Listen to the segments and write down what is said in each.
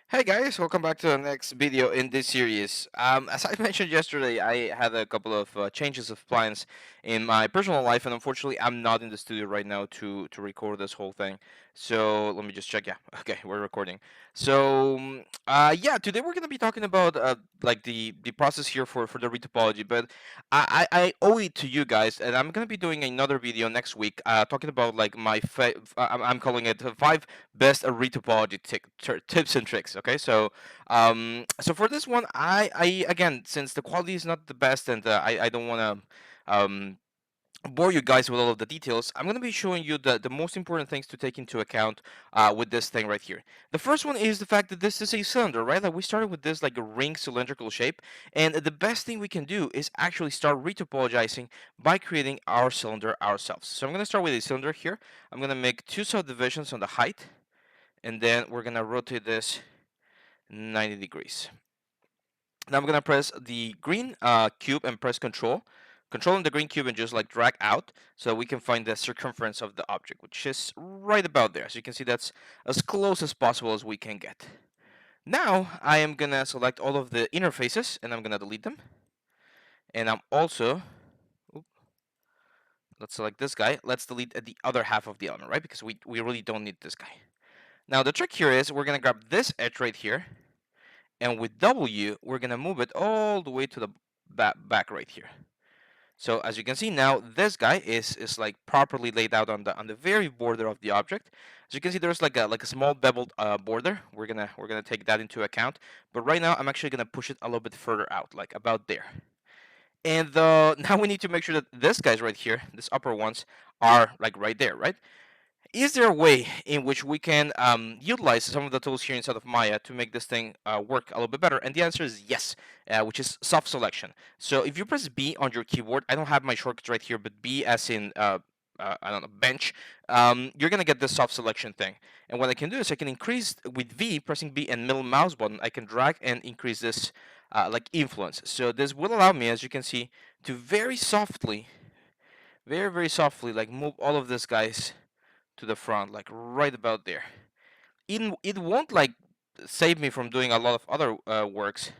Hey guys, welcome back to the next video in this series. As I mentioned yesterday, I had a couple of changes of plans in my personal life, and unfortunately, I'm not in the studio right now to record this whole thing. So let me just check. Yeah, okay, we're recording. So yeah, today we're gonna be talking about like the process here for the retopology, but I owe it to you guys, and I'm gonna be doing another video next week, talking about like I'm calling it 5 best retopology tips and tricks. Okay, so for this one, I again, since the quality is not the best, and I don't want to bore you guys with all of the details, I'm going to be showing you the most important things to take into account with this thing right here. The first one is the fact that this is a cylinder, right? Like we started with this like a ring cylindrical shape, and the best thing we can do is actually start retopologizing by creating our cylinder ourselves. So I'm going to start with a cylinder here. I'm going to make 2 subdivisions on the height, and then we're going to rotate this 90 degrees. Now I'm going to press the green cube and press controlling the green cube, and just like drag out so we can find the circumference of the object, which is right about there. So you can see that's as close as possible as we can get. Now I am going to select all of the interfaces and I'm going to delete them. And I'm also, let's select this guy. Let's delete the other half of the element, right? Because we really don't need this guy. Now the trick here is we're going to grab this edge right here, and with W, we're going to move it all the way to the back right here. So as you can see now, this guy is like properly laid out on the very border of the object. As you can see, there's like a small beveled border. We're gonna take that into account. But right now, I'm actually gonna push it a little bit further out, like about there. And now we need to make sure that this guys right here, these upper ones, are like right there, right? Is there a way in which we can utilize some of the tools here inside of Maya to make this thing work a little bit better? And the answer is yes, which is soft selection. So if you press B on your keyboard, I don't have my shortcuts right here, but B as in I don't know, bench, you're gonna get this soft selection thing. And what I can do is I can increase with V, pressing B and middle mouse button, I can drag and increase this like influence. So this will allow me, as you can see, to very softly, very softly, like move all of this guys to the front, like right about there. It won't like save me from doing a lot of other works,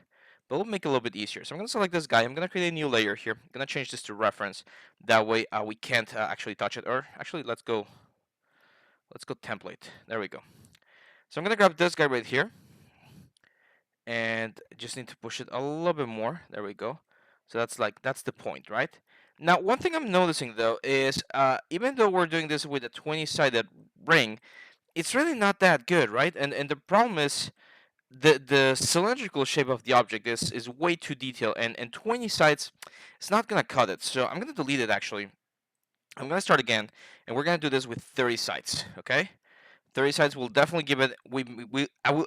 but it'll make it a little bit easier. So I'm gonna select this guy. I'm gonna create a new layer here. I'm gonna change this to reference. That way we can't actually touch it. Or actually, let's go template. There we go. So I'm gonna grab this guy right here, and just need to push it a little bit more. There we go. So that's the point, right? Now, one thing I'm noticing though is even though we're doing this with a 20-sided ring, it's really not that good, right? And the problem is the cylindrical shape of the object is way too detailed, and 20 sides, it's not gonna cut it. So I'm gonna delete it actually. I'm gonna start again, and we're gonna do this with 30 sides. Okay, 30 sides will definitely give it. We I will.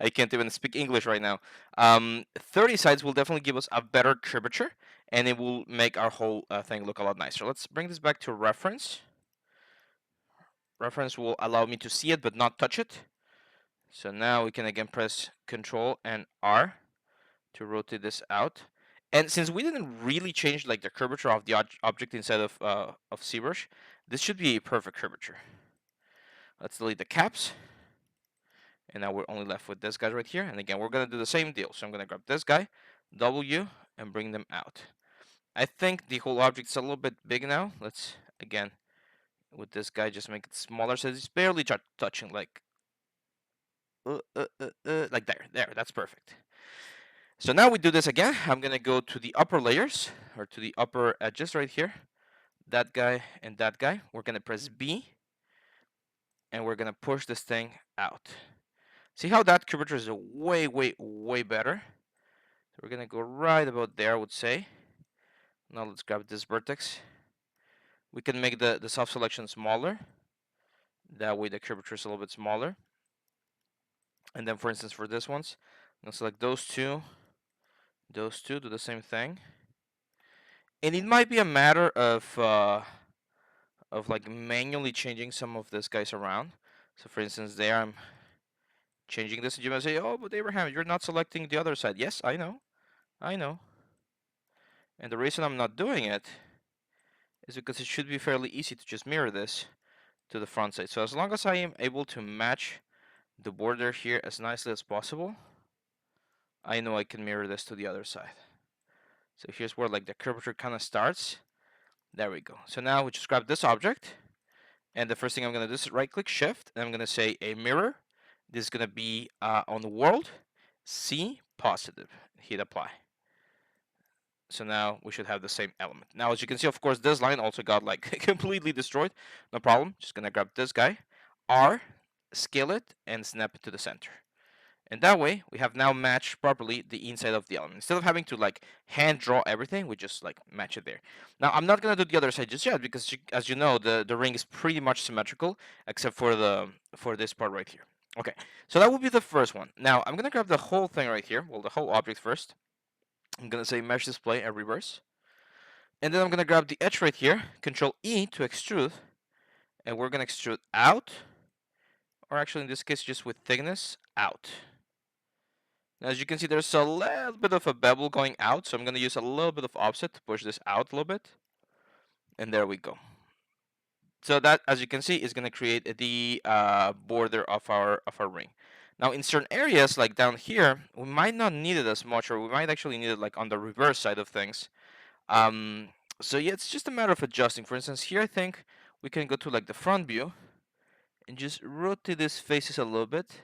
I can't even speak English right now. 30 sides will definitely give us a better curvature, and it will make our whole thing look a lot nicer. Let's bring this back to reference. Reference will allow me to see it but not touch it. So now we can again press Control and R to rotate this out. And since we didn't really change like the curvature of the object inside of ZBrush, this should be a perfect curvature. Let's delete the caps. And now we're only left with this guy right here. And again, we're going to do the same deal. So I'm going to grab this guy, W, and bring them out. I think the whole object's a little bit big now. Let's, again, with this guy, just make it smaller so it's barely touching, like there, that's perfect. So now we do this again. I'm gonna go to the upper layers, or to the upper edges right here, that guy and that guy. We're gonna press B, and we're gonna push this thing out. See how that curvature is way better? So we're gonna go right about there, I would say. Now let's grab this vertex. We can make the soft selection smaller. That way the curvature is a little bit smaller. And then for instance for this ones, I'm gonna select those two, do the same thing. And it might be a matter of like manually changing some of these guys around. So for instance, there I'm changing this, and you might say, "Oh, but Abraham, you're not selecting the other side." Yes, I know. And the reason I'm not doing it is because it should be fairly easy to just mirror this to the front side. So as long as I am able to match the border here as nicely as possible, I know I can mirror this to the other side. So here's where like the curvature kind of starts. There we go. So now we just grab this object, and the first thing I'm going to do is right click shift, and I'm going to say a mirror. This is going to be on the world, C positive. Hit apply. So now we should have the same element. Now, as you can see, of course, this line also got like completely destroyed. No problem. Just gonna grab this guy, R, scale it, and snap it to the center. And that way, we have now matched properly the inside of the element. Instead of having to like hand draw everything, we just like match it there. Now, I'm not gonna do the other side just yet because, as you know, the ring is pretty much symmetrical except for this part right here. Okay, so that will be the first one. Now, I'm gonna grab the whole thing right here. Well, the whole object first. I'm gonna say mesh display and reverse. And then I'm gonna grab the edge right here, Control E to extrude, and we're gonna extrude out, or actually in this case just with thickness, out. Now as you can see there's a little bit of a bevel going out, so I'm gonna use a little bit of offset to push this out a little bit. And there we go. So that, as you can see, is gonna create the border of our ring. Now in certain areas, like down here, we might not need it as much, or we might actually need it like on the reverse side of things. Um, so yeah, it's just a matter of adjusting. For instance, here I think we can go to like the front view and just rotate these faces a little bit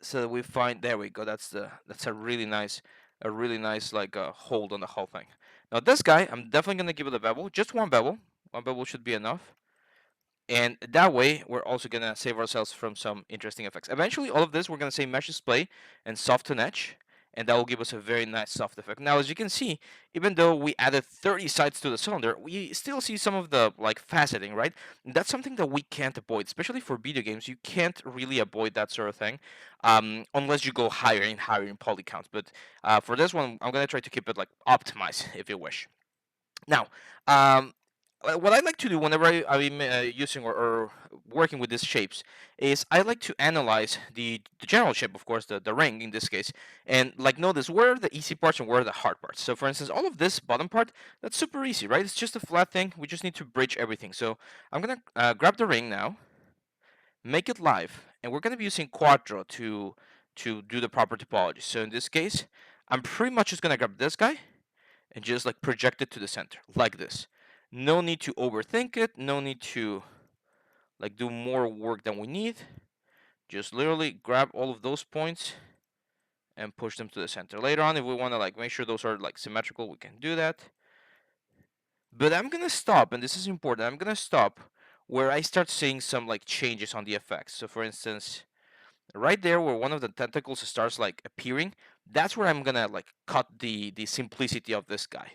so that we find, there we go. That's a really nice like hold on the whole thing. Now this guy, I'm definitely gonna give it a bevel, just one bevel. One bevel should be enough. And that way, we're also going to save ourselves from some interesting effects. Eventually, all of this, we're going to say mesh display and soften edge, and that will give us a very nice soft effect. Now, as you can see, even though we added 30 sides to the cylinder, we still see some of the like faceting, right? And that's something that we can't avoid, especially for video games. You can't really avoid that sort of thing, unless you go higher in poly counts. But for this one, I'm going to try to keep it like optimized, if you wish. Now, what I like to do whenever I'm using or working with these shapes is I like to analyze the general shape, of course, the ring in this case, and like notice where are the easy parts and where are the hard parts. So, for instance, all of this bottom part, that's super easy, right? It's just a flat thing. We just need to bridge everything. So, I'm gonna grab the ring now, make it live, and we're gonna be using Quadro to do the proper topology. So, in this case, I'm pretty much just gonna grab this guy and just like project it to the center like this. No need to overthink it, no need to like do more work than we need. Just literally grab all of those points and push them to the center. Later on, if we want to like make sure those are like symmetrical, we can do that. But I'm gonna stop, and this is important, I'm gonna stop where I start seeing some like changes on the effects. So for instance, right there where one of the tentacles starts like appearing, that's where I'm gonna like cut the simplicity of this guy.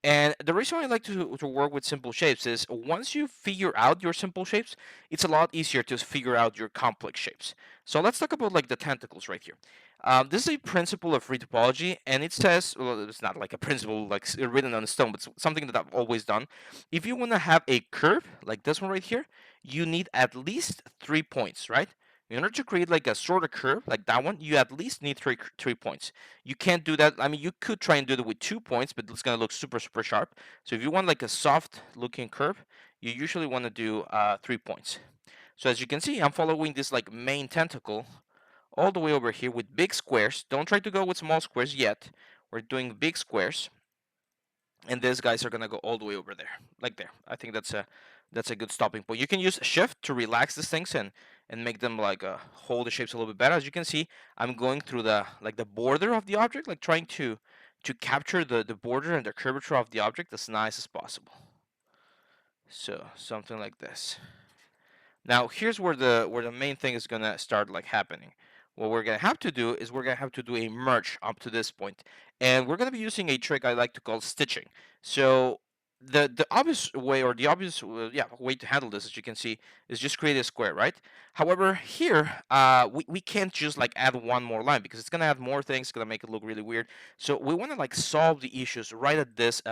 And the reason I like to work with simple shapes is once you figure out your simple shapes, it's a lot easier to figure out your complex shapes. So let's talk about like the tentacles right here. This is a principle of retopology, and it says, well, it's not like a principle like written on stone, but it's something that I've always done. If you want to have a curve like this one right here, you need at least 3 points, right? In order to create like a shorter curve like that one, you at least need three points. You can't do that. I mean, you could try and do it with 2 points, but it's gonna look super sharp. So if you want like a soft looking curve, you usually want to do 3 points. So as you can see, I'm following this like main tentacle all the way over here with big squares. Don't try to go with small squares yet. We're doing big squares, and these guys are gonna go all the way over there, like there. I think that's a good stopping point. You can use shift to relax these things and make them like hold the shapes a little bit better. As you can see, I'm going through the like the border of the object, like trying to capture the border and the curvature of the object as nice as possible. So something like this. Now here's where the main thing is gonna start like happening. What we're gonna have to do is we're gonna have to do a merge up to this point, and we're gonna be using a trick I like to call stitching. So the obvious way, or the obvious way to handle this, as you can see, is just create a square, right? However, here we can't just like add one more line because it's gonna add more things, it's gonna make it look really weird. So we want to like solve the issues right at this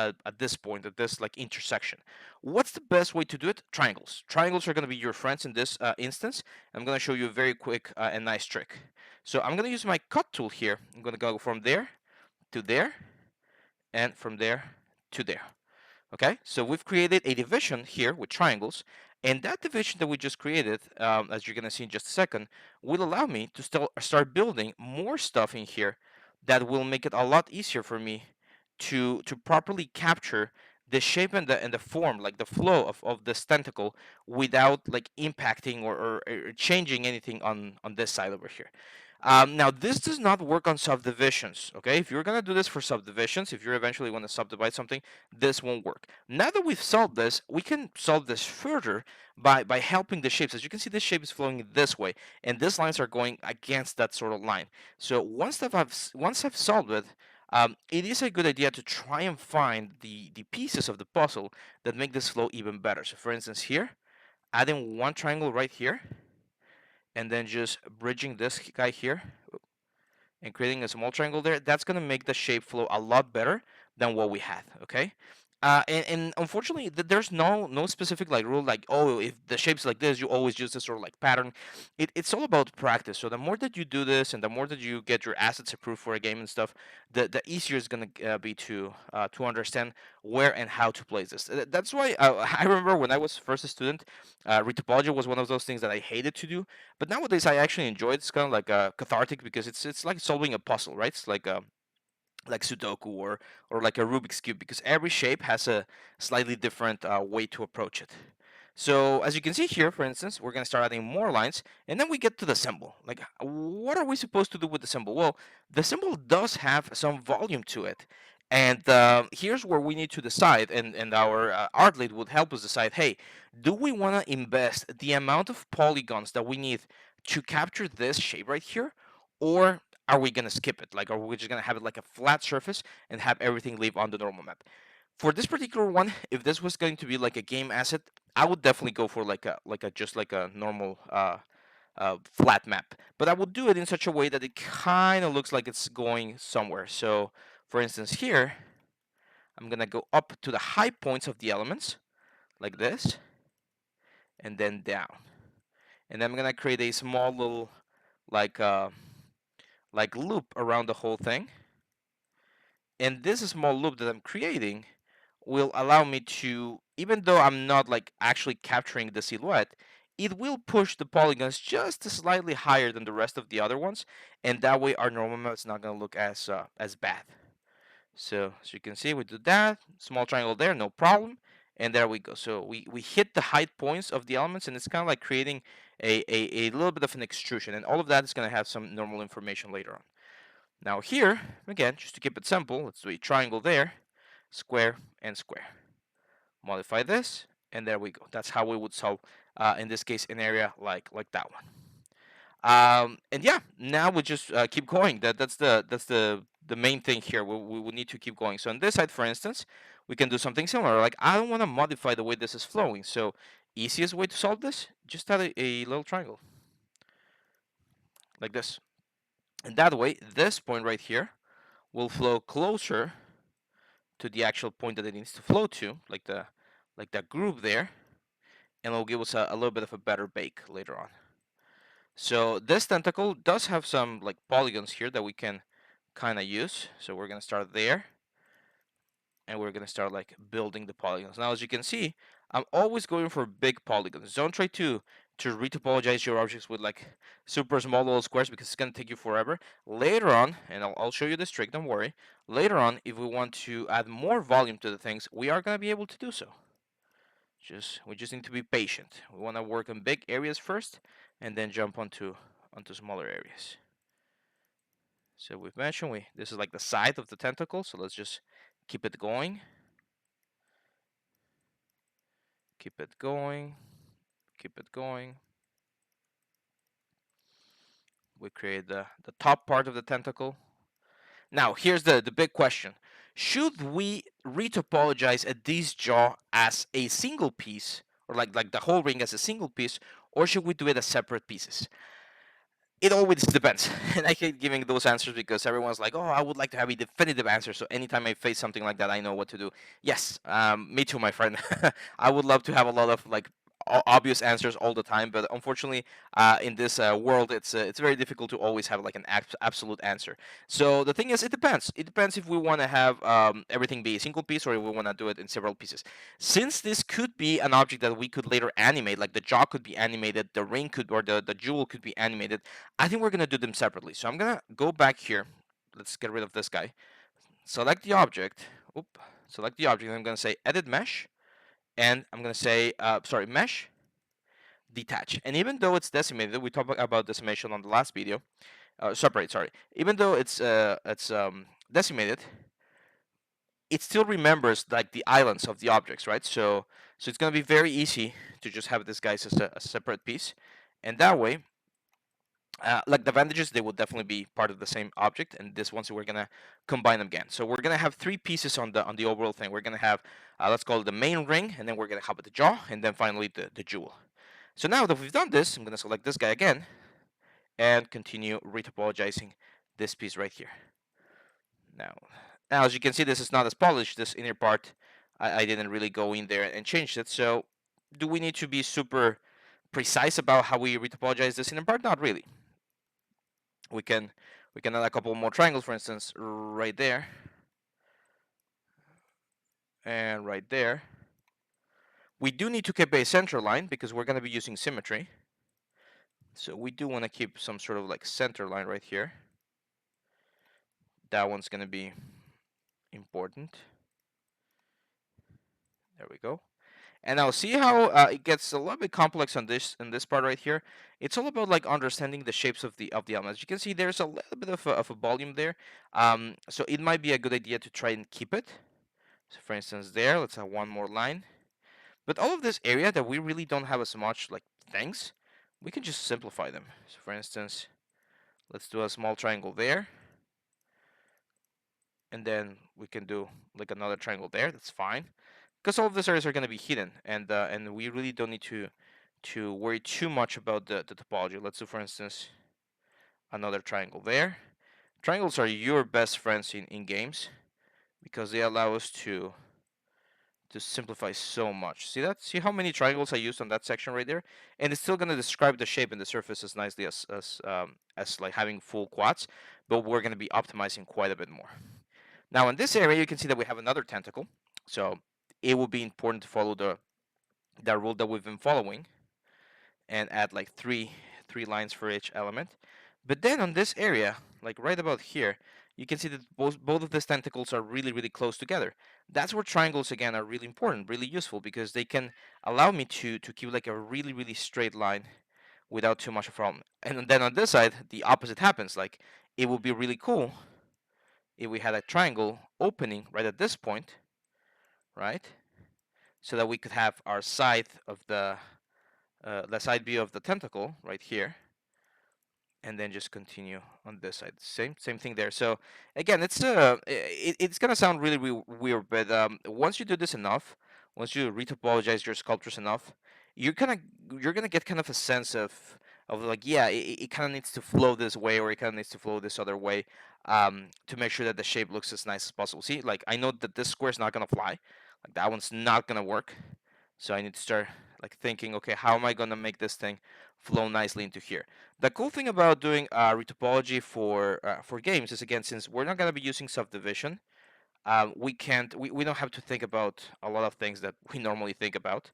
point, at this like intersection. What's the best way to do it? Triangles. Triangles are going to be your friends in this instance. I'm going to show you a very quick and nice trick. So I'm going to use my cut tool here. I'm going to go from there to there and from there to there. Okay, so we've created a division here with triangles, And that division that we just created, as you're gonna see in just a second, will allow me to still start building more stuff in here that will make it a lot easier for me to properly capture the shape and the form, like the flow of this tentacle, without like impacting or changing anything on this side over here. Now this does not work on subdivisions. Okay, if you're gonna do this for subdivisions, if you eventually want to subdivide something, this won't work. Now that we've solved this, we can solve this further by helping the shapes. As you can see, this shape is flowing this way, and these lines are going against that sort of line. So once I've solved it, it is a good idea to try and find the pieces of the puzzle that make this flow even better. So for instance here, adding one triangle right here, and then just bridging this guy here, and creating a small triangle there, that's going to make the shape flow a lot better than what we had, okay? And unfortunately, there's no specific like rule like, oh, if the shape's like this, you always use this sort of like pattern. It's all about practice. So the more that you do this, and the more that you get your assets approved for a game and stuff, the easier it's gonna be to understand where and how to place this. That's why I remember when I was first a student, retopology was one of those things that I hated to do, but nowadays I actually enjoy it. It's kind of like cathartic because it's like solving a puzzle, right? It's like Sudoku or like a Rubik's cube, because every shape has a slightly different way to approach it. So as you can see here, for instance, we're going to start adding more lines, and then we get to the symbol. Like, what are we supposed to do with the symbol? Well, the symbol does have some volume to it, and here's where we need to decide, and our art lead would help us decide, hey, do we want to invest the amount of polygons that we need to capture this shape right here, or are we going to skip it? Like, are we just going to have it like a flat surface and have everything live on the normal map? For this particular one, if this was going to be like a game asset, I would definitely go for like a just like a normal flat map. But I would do it in such a way that it kind of looks like it's going somewhere. So, for instance, here I'm gonna go up to the high points of the elements like this, and then down, and then I'm gonna create a small little like uh, like loop around the whole thing. And this small loop that I'm creating will allow me to, even though I'm not like actually capturing the silhouette, it will push the polygons just slightly higher than the rest of the other ones, and that way our normal map is not going to look as bad. So as you can see, we do that, small triangle there, no problem, and there we go. So we hit the height points of the elements, and it's kind of like creating a little bit of an extrusion, and all of that is going to have some normal information later on. Now here, again, just to keep it simple, let's do a triangle there, square, and square. Modify this, and there we go. That's how we would solve, in this case, an area like that one. And yeah, now we just keep going. That's the main thing here. We will need to keep going. So on this side, for instance, we can do something similar. Like, I don't want to modify the way this is flowing. So easiest way to solve this, just add a little triangle like this. And that way, this point right here will flow closer to the actual point that it needs to flow to, like that groove there, and it'll give us a little bit of a better bake later on. So this tentacle does have some like polygons here that we can kind of use. So we're gonna start there, and we're gonna start like building the polygons. Now, as you can see, I'm always going for big polygons. Don't try to retopologize your objects with like super small little squares, because it's gonna take you forever. Later on, and I'll show you this trick, don't worry. Later on, if we want to add more volume to the things, we are gonna be able to do so. We just need to be patient. We want to work on big areas first, and then jump onto smaller areas. So we've mentioned this is like the side of the tentacle, so let's just keep it going. Keep it going. Keep it going. We create the top part of the tentacle. Now here's the big question. Should we retopologize this jaw as a single piece, or like the whole ring as a single piece, or should we do it as separate pieces? It always depends. And I hate giving those answers because everyone's like, oh, I would like to have a definitive answer. So anytime I face something like that, I know what to do. Yes, me too, my friend. I would love to have a lot of like obvious answers all the time, but unfortunately, in this world, it's very difficult to always have like an absolute answer. So the thing is, it depends. It depends if we want to have everything be a single piece or if we want to do it in several pieces. Since this could be an object that we could later animate, like the jaw could be animated, the ring could, or the jewel could be animated, I think we're gonna do them separately. So I'm gonna go back here. Let's get rid of this guy. Select the object. Oop. Select the object. And I'm gonna say Edit Mesh, and I'm gonna say sorry, Mesh Detach. And even though it's decimated, we talked about decimation on the last video. Separate, sorry. Even though it's decimated, it still remembers like the islands of the objects, right? So it's gonna be very easy to just have this guy as a separate piece, and that way, like the bandages, they will definitely be part of the same object, and this one, so we're gonna combine them again. So we're gonna have three pieces on the overall thing. We're gonna have let's call it the main ring, and then we're gonna have the jaw, and then finally the jewel. So now that we've done this, I'm gonna select this guy again and continue retopologizing this piece right here. Now, as you can see, this is not as polished. This inner part, I didn't really go in there and change it. So do we need to be super precise about how we retopologize this inner part? Not really. We can add a couple more triangles, for instance, right there and right there. We do need to keep a center line because we're going to be using symmetry. So we do want to keep some sort of like center line right here. That one's going to be important. There we go. And now see how it gets a little bit complex on this in this part right here. It's all about like understanding the shapes of the elements. You can see there's a little bit of a volume there. So it might be a good idea to try and keep it. So for instance, there, let's have one more line. But all of this area that we really don't have as much like things, we can just simplify them. So for instance, let's do a small triangle there. And then we can do like another triangle there. That's fine. Because all of these areas are going to be hidden, and we really don't need to worry too much about the topology. Let's do, for instance, another triangle there. Triangles are your best friends in games because they allow us to simplify so much. See that? See how many triangles I used on that section right there? And it's still going to describe the shape and the surface as nicely as like having full quads, but we're going to be optimizing quite a bit more. Now in this area, you can see that we have another tentacle. So it will be important to follow the rule that we've been following and add like three lines for each element. But then on this area, like right about here, you can see that both of these tentacles are really close together. That's where triangles again are really important, really useful, because they can allow me to keep like a really straight line without too much of a problem. And then on this side, the opposite happens. Like it would be really cool if we had a triangle opening right at this point, right? So that we could have our side of the side view of the tentacle right here, and then just continue on this side. Same thing there. So again, it's gonna sound really weird, but once you do this enough, once you retopologize your sculptures enough, you're gonna get kind of a sense of like, yeah, it kind of needs to flow this way, or it kind of needs to flow this other way, to make sure that the shape looks as nice as possible. See, like I know that this square is not gonna fly, like that one's not gonna work. So I need to start like thinking, okay, how am I gonna make this thing flow nicely into here? The cool thing about doing retopology for games is, again, since we're not gonna be using subdivision, we don't have to think about a lot of things that we normally think about.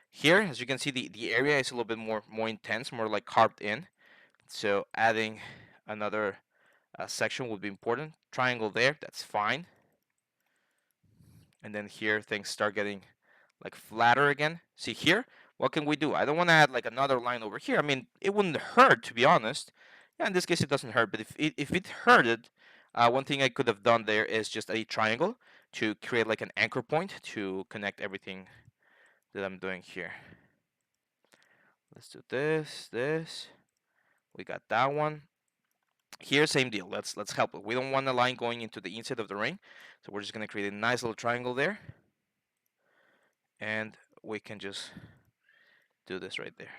Here, as you can see, the area is a little bit more intense, more like carved in. So adding another section would be important. Triangle there, that's fine. And then here things start getting like flatter again. See here, what can we do? I don't want to add like another line over here. I mean, it wouldn't hurt, to be honest. Yeah, in this case it doesn't hurt, but if it hurted, one thing I could have done there is just a triangle to create like an anchor point to connect everything that I'm doing here. Let's do this. We got that one. Here, same deal. Let's help it. We don't want a line going into the inside of the ring, so we're just gonna create a nice little triangle there, and we can just do this right there.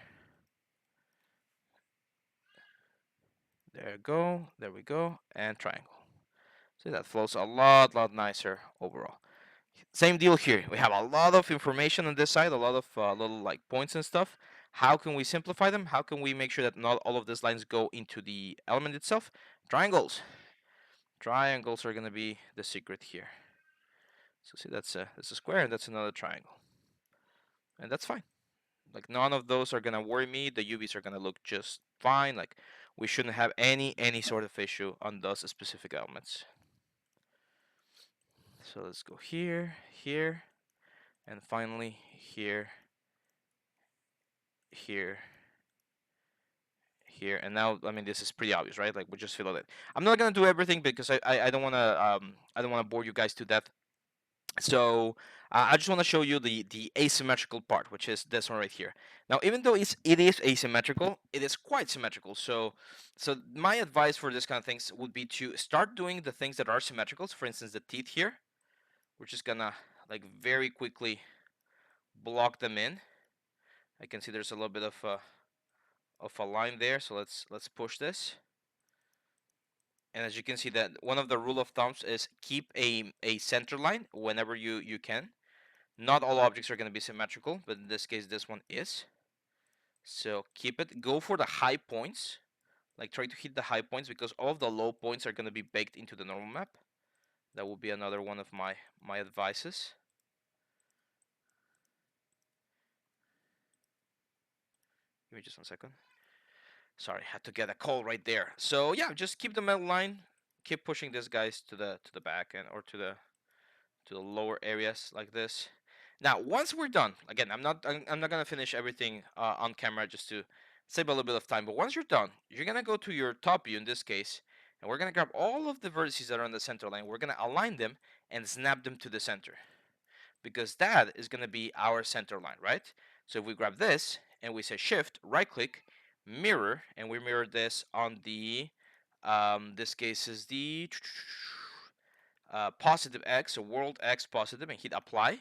There we go, and triangle. See, that flows a lot nicer overall. Same deal here. We have a lot of information on this side, a lot of little like points and stuff. How can we simplify them? How can we make sure that not all of these lines go into the element itself? Triangles. Triangles are going to be the secret here. So see, that's a square and that's another triangle. And that's fine. Like none of those are going to worry me. The UVs are going to look just fine. Like we shouldn't have any sort of issue on those specific elements. So let's go here, here, and finally here, here, here. And now, I mean, this is pretty obvious, right? Like we just fill it. I'm not gonna do everything because I don't wanna bore you guys to death. So I just want to show you the asymmetrical part, which is this one right here. Now, even though it is asymmetrical, it is quite symmetrical. So my advice for this kind of things would be to start doing the things that are symmetrical. So for instance, the teeth here, we're just gonna like very quickly block them in. I can see there's a little bit of a line there, so let's push this. And as you can see, that one of the rule of thumbs is keep a center line whenever you can. Not all objects are going to be symmetrical, but in this case this one is. So keep it, go for the high points, like try to hit the high points, because all of the low points are going to be baked into the normal map. That will be another one of my advices. Give me just 1 second. Sorry, had to get a call right there. So yeah, just keep the metal line, keep pushing these guys to the back and or to the lower areas like this. Now, once we're done, again, I'm not gonna finish everything on camera just to save a little bit of time. But once you're done, you're gonna go to your top view in this case, and we're gonna grab all of the vertices that are on the center line. We're gonna align them and snap them to the center, because that is gonna be our center line, right? So if we grab this and we say Shift, right click, mirror, and we mirror this on the this case is the positive X, so world X positive, and hit apply,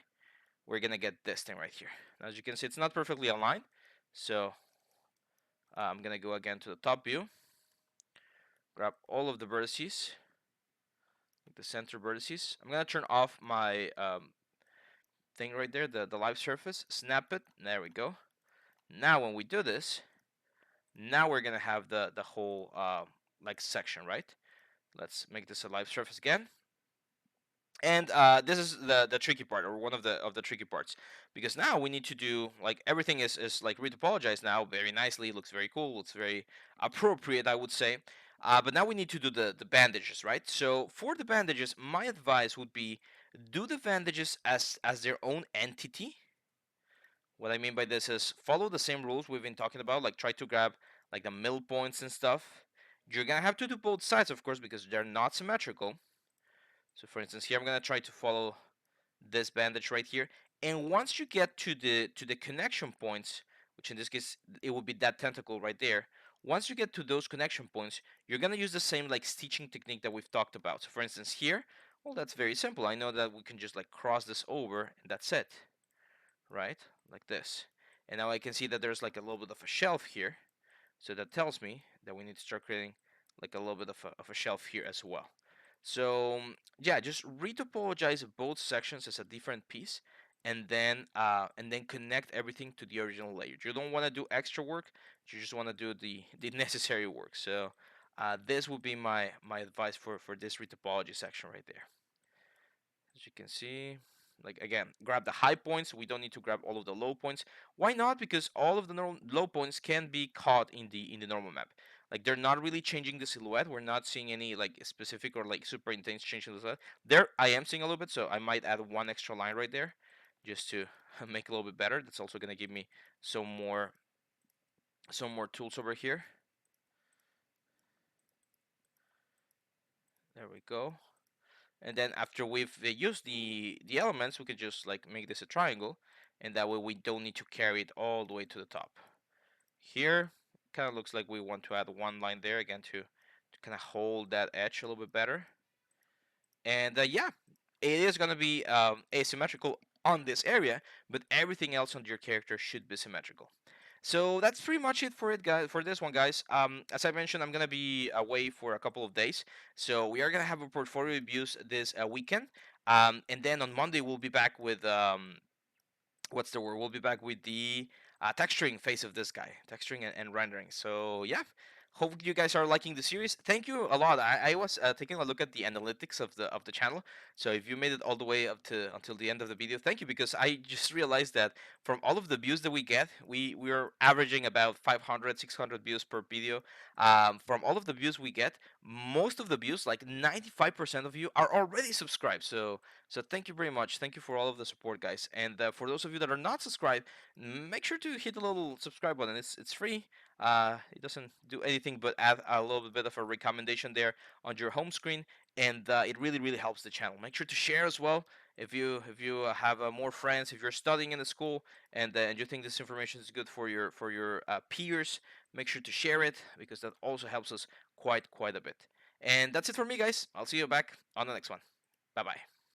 we're gonna get this thing right here. Now, as you can see, it's not perfectly aligned, so I'm gonna go again to the top view, grab all of the vertices, like the center vertices. I'm gonna turn off my thing right there, the live surface, snap it, there we go. Now when we do this, now we're gonna have the whole like section, right? Let's make this a live surface again. And this is the tricky part, or one of the tricky parts, because now we need to do, like, everything is like retopologized now very nicely, looks very cool, looks very appropriate, I would say. But now we need to do the bandages, right? So for the bandages, my advice would be do the bandages as their own entity. What I mean by this is follow the same rules we've been talking about, like try to grab like the middle points and stuff. You're gonna have to do both sides, of course, because they're not symmetrical. So for instance, here I'm gonna try to follow this bandage right here. And once you get to the connection points, which in this case it would be that tentacle right there. Once you get to those connection points, you're gonna use the same like stitching technique that we've talked about. So for instance here, well, that's very simple. I know that we can just like cross this over and that's it, right? Like this. And now I can see that there's like a little bit of a shelf here. So that tells me that we need to start creating like a little bit of a shelf here as well. So yeah, just retopologize both sections as a different piece, and then connect everything to the original layer. You don't want to do extra work; you just want to do the necessary work. So this would be my advice for this retopology section right there. As you can see, like again, grab the high points. We don't need to grab all of the low points. Why not? Because all of the low points can be caught in the normal map. Like they're not really changing the silhouette. We're not seeing any like specific or like super intense change in the silhouette. There, I am seeing a little bit, so I might add one extra line right there, just to make it a little bit better. That's also gonna give me some more tools over here. There we go. And then after we've used the elements, we could just like make this a triangle, and that way we don't need to carry it all the way to the top. Here kind of looks like we want to add one line there again to kind of hold that edge a little bit better. And yeah, it is going to be asymmetrical on this area, but everything else on your character should be symmetrical. So that's pretty much it for it, guys. For this one, guys. As I mentioned, I'm gonna be away for a couple of days, so we are gonna have a portfolio reviews this weekend. And then on Monday we'll be back with what's the word? We'll be back with the texturing phase of this guy, texturing and rendering. So yeah, hope you guys are liking the series. Thank you a lot. I was taking a look at the analytics of the channel. So if you made it all the way up to until the end of the video, thank you, because I just realized that from all of the views that we get, we're averaging about 500, 600 views per video. From all of the views we get, most of the views, like 95% of you, are already subscribed. So thank you very much. Thank you for all of the support, guys. And for those of you that are not subscribed, make sure to hit the little subscribe button. It's free. It doesn't do anything but add a little bit of a recommendation there on your home screen, and it really helps the channel. Make sure to share as well. If you have more friends, if you're studying in the school and you think this information is good for your peers, make sure to share it, because that also helps us quite a bit. And that's it for me, guys. I'll see you back on the next one. Bye bye.